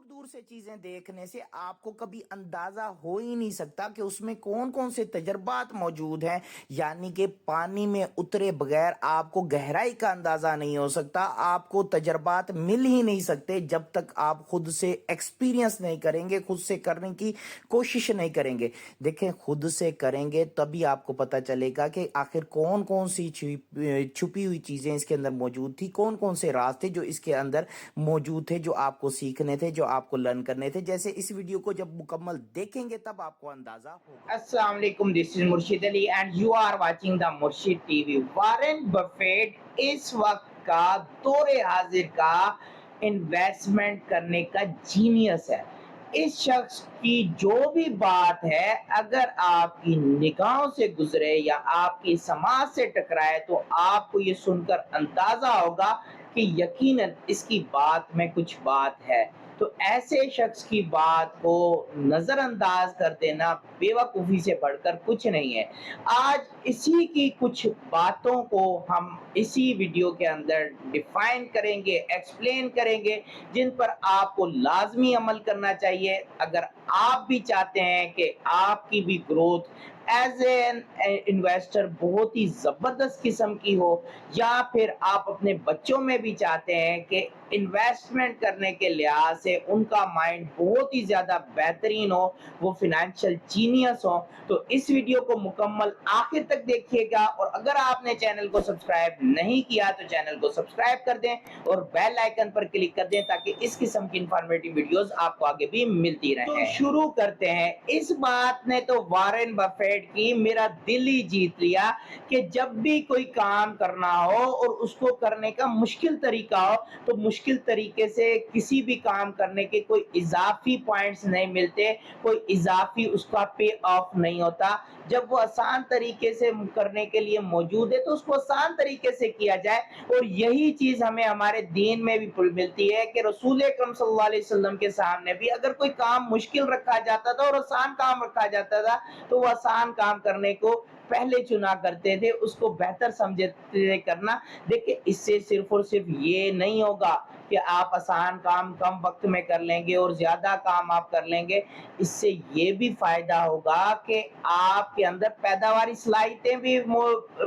دور سے چیزیں دیکھنے سے آپ کو کبھی اندازہ ہو ہی نہیں سکتا کہ اس میں کون کون سے تجربات موجود ہیں، یعنی کہ پانی میں اترے بغیر آپ کو گہرائی کا اندازہ نہیں ہو سکتا، آپ کو تجربات مل ہی نہیں سکتے جب تک آپ خود سے ایکسپیرینس نہیں کریں گے، خود سے کرنے کی کوشش نہیں کریں گے۔ دیکھیں، خود سے کریں گے تبھی آپ کو پتہ چلے گا کہ آخر کون کون سی چھپی ہوئی چیزیں اس کے اندر موجود تھی، کون کون سے راستے جو اس کے اندر موجود تھے، جو آپ کو سیکھنے تھے، جو آپ کو لرن کرنے تھے۔ جیسے اس ویڈیو کو جب مکمل دیکھیں گے تب آپ کو اندازہ ہوگا۔ السلام علیکم، this is Murshid Ali and you are watching the Murshid TV. Warren Buffett اس وقت کا دور حاضر کا انویسٹمنٹ کرنے کا جینیس ہے۔ اس شخص کی جو بھی بات ہے اگر آپ کی نگاہوں سے گزرے یا آپ کی سماج سے ٹکرائے تو آپ کو یہ سن کر اندازہ ہوگا کہ یقیناً اس کی بات میں کچھ بات ہے۔ تو ایسے شخص کی بات کو نظر انداز کر دینا بے وقوفی سے بڑھ کر کچھ نہیں ہے۔ آج اسی کی کچھ باتوں کو ہم اسی ویڈیو کے اندر ڈیفائن کریں گے، ایکسپلین کریں گے، جن پر آپ کو لازمی عمل کرنا چاہیے اگر آپ بھی چاہتے ہیں کہ آپ کی بھی گروتھ ایز این انویسٹر بہت ہی زبردست قسم کی ہو، یا پھر آپ اپنے بچوں میں بھی چاہتے ہیں کہ انویسٹمنٹ کرنے کے لحاظ سے ان کا مائنڈ بہت ہی زیادہ بہترین ہو، وہ فنانشل جینیس ہو، تو اس ویڈیو کو مکمل آخر تک دیکھیے گا۔ اور اگر آپ نے چینل کو سبسکرائب نہیں کیا تو چینل کو سبسکرائب کر دیں اور بیل آئیکن پر کلک کر دیں تاکہ اس قسم کی انفارمیٹیو ویڈیوز آپ کو آگے بھی ملتی رہیں۔ تو شروع کرتے ہیں۔ اس بات نے تو وارن بفیٹ کی میرا دل ہی جیت لیا کہ جب بھی کوئی کام کرنا ہو اور اس کو کرنے کا مشکل طریقہ ہو تو مشکل طریقے سے کسی بھی کام کرنے کے کوئی اضافی پوائنٹس نہیں ملتے، کوئی اضافی اس کا پے آف نہیں ہوتا۔ جب وہ آسان طریقے سے کرنے کے لیے موجود ہے تو اس کو آسان طریقے سے کیا جائے، اور یہی چیز ہمیں ہمارے دین میں بھی ملتی ہے کہ رسول اکرم صلی اللہ علیہ وسلم کے سامنے بھی اگر کوئی کام مشکل رکھا جاتا تھا اور آسان کام رکھا جاتا تھا تو وہ آسان کام کرنے کو پہلے چنا کرتے تھے، اس کو بہتر سمجھتے تھے کرنا۔ دیکھیں، اس سے صرف اور صرف یہ نہیں ہوگا کہ آپ آسان کام کم وقت میں کر لیں گے اور زیادہ کام آپ کر لیں گے، اس سے یہ بھی فائدہ ہوگا کہ آپ کے اندر پیداواری صلاحیتیں بھی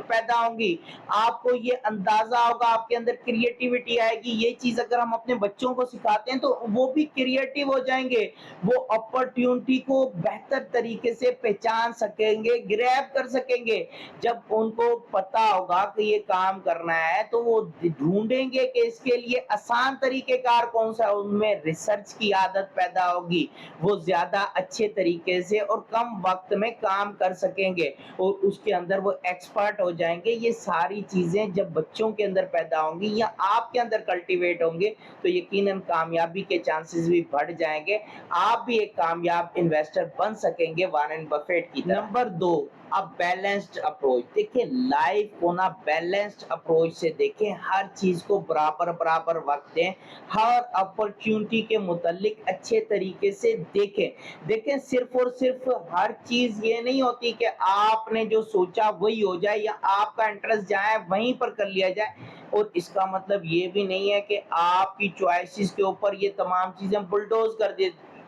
پیدا ہوں گی، آپ کو یہ اندازہ ہوگا، آپ کے اندر کریٹیوٹی آئے گی۔ یہ چیز اگر ہم اپنے بچوں کو سکھاتے ہیں تو وہ بھی کریٹیو ہو جائیں گے، وہ اپرچونٹی کو بہتر طریقے سے پہچان سکیں گے، گریب کر سکیں گے۔ جب ان کو پتا ہوگا کہ یہ کام کرنا ہے تو وہ ڈھونڈیں گے کہ اس کے لیے آسان طریقہ کار کون سا ہے، ان میں ریسرچ کی عادت پیدا ہوگی، وہ زیادہ اچھے طریقے سے اور کم وقت میں کام کر سکیں گے اور اس کے اندر وہ ایکسپرٹ ہو جائیں گے۔ یہ ساری چیزیں جب بچوں کے اندر پیدا ہوں گی یا آپ کے اندر کلٹیویٹ ہوں گے تو یقیناً کامیابی کے چانسز بھی بڑھ جائیں گے، آپ بھی ایک کامیاب انویسٹر بن سکیں گے وارن بفیٹ کی طرح۔ نمبر 2، اب بیلنسڈ اپروچ۔ دیکھیں، لائف کو نا بیلنسڈ اپروچ سے دیکھیں، ہر چیز کو برابر وقت دیں، ہر اپرچونٹی کے متعلق اچھے طریقے سے دیکھیں صرف اور صرف ہر چیز یہ نہیں ہوتی کہ آپ نے جو سوچا وہی ہو جائے یا آپ کا انٹرسٹ جائے وہیں پر کر لیا جائے، اور اس کا مطلب یہ بھی نہیں ہے کہ آپ کی چوائسز کے اوپر یہ تمام چیزیں بلڈوز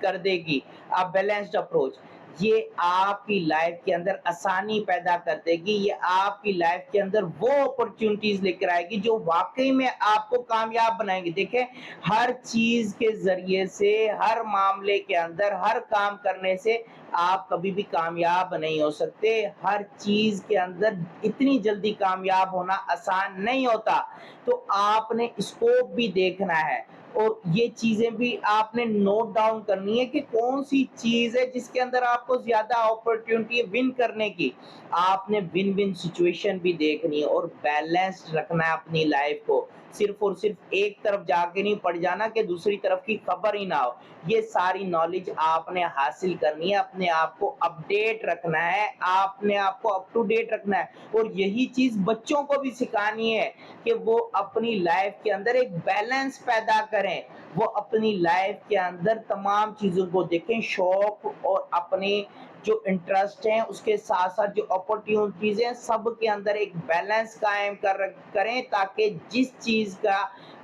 کر دے گی۔ اب بیلنسڈ اپروچ یہ آپ کی لائف کے اندر آسانی پیدا کر دے گی، یہ آپ کی لائف کے اندر وہ اپرچونٹیز لے کر آئے گی جو واقعی میں آپ کو کامیاب بنائیں گے۔ دیکھیں، ہر چیز کے ذریعے سے، ہر معاملے کے اندر، ہر کام کرنے سے آپ کبھی بھی کامیاب نہیں ہو سکتے، ہر چیز کے اندر اتنی جلدی کامیاب ہونا آسان نہیں ہوتا۔ تو آپ نے اسکوپ بھی دیکھنا ہے اور یہ چیزیں بھی آپ نے نوٹ ڈاؤن کرنی ہے کہ کون سی چیز ہے جس کے اندر آپ کو زیادہ اپرچونٹی ون کرنے کی۔ آپ نے ون ون سچویشن بھی دیکھنی ہے اور بیلنس رکھنا ہے اپنی لائف کو، صرف اور صرف ایک طرف جا کے نہیں پڑ جانا کہ دوسری طرف کی خبر ہی نہ ہو۔ یہ ساری نالج آپ نے حاصل کرنی ہے، اپنے آپ کو اپڈیٹ رکھنا ہے، آپ نے آپ کو اپ ٹو ڈیٹ رکھنا ہے، اور یہی چیز بچوں کو بھی سکھانی ہے کہ وہ اپنی لائف کے اندر ایک بیلنس پیدا کریں، وہ اپنی لائف کے اندر تمام چیزوں کو دیکھیں، شوق اور اپنے جو انٹرسٹ ہیں اس کے ساتھ ساتھ جو اپورچونٹیز ہیں سب کے اندر ایک بیلنس قائم کریں، تاکہ جس چیز کا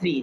3,